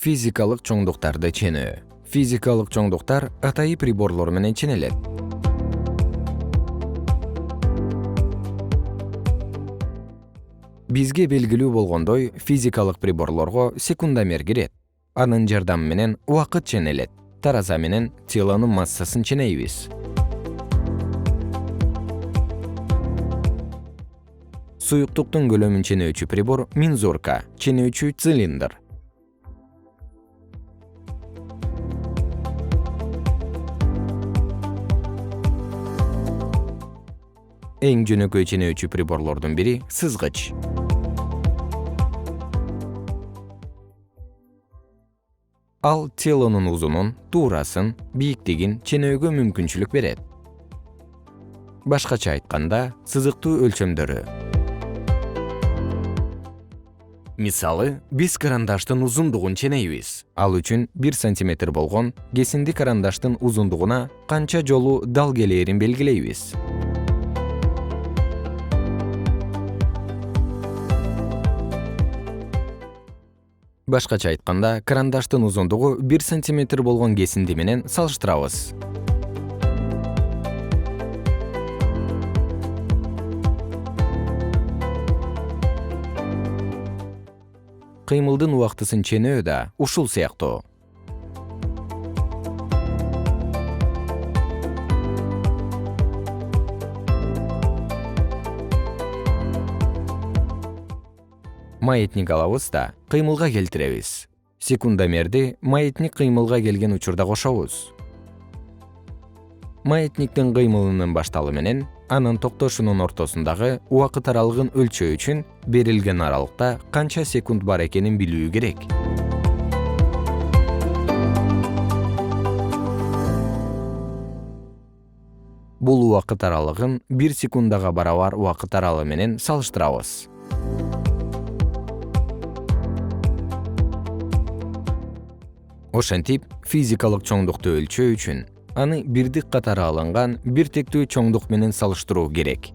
Физикалык чоңдуктарды ченөө. Физикалык чоңдуктар атайы приборлор менен ченелет. Бизге белгилүү болгондой, физикалык приборлорго секундомер кирет. Анын жардамы менен убакыт ченелет. Тараза менен телонун массасын ченейбиз. Суюктуктун көлөмүн ченөөчү прибор мензурка, ченөөчү цилиндр. Эң жөнөкөй ченөөчү приборлордун бири сызгыч. Ал телонун узунун, туурасын, бийиктигин ченөөгө мүмкүнчүлүк берет. Башкача айтканда, сызыктуу өлчөмдөрү. Мисалы, биз карандаштын узундугун ченейбиз. Ал үчүн 1 сантиметр болгон кесинди карандаштын узундугуна канча жолу дал келээрин белгилейбиз. Башкача айтканда, карандаштын узундугу 1 сантиметр болгон кесинди менен салыштырабыз. Кыймылдын убактысын ченөө да ушул сыяктуу. Маятник алабыз да кыймылга келтиребиз. Секундомерди маятник кыймылга келген учурда кошобуз. Маятниктин кыймылынын башталуу менен анын токтошунун ортосундагы убакыт аралыгын өлчөө үчүн берилген аралыкта канча секунд бар экенин билүү керек. Бул убакыт аралыгын 1 секундага барабар убакыт аралы менен салыштырабыз. Ошентип, физикалык чоңдукту өлчөө үчүн аны бирдик катары алынган бир тектүү чоңдук менен салыштыруу керек.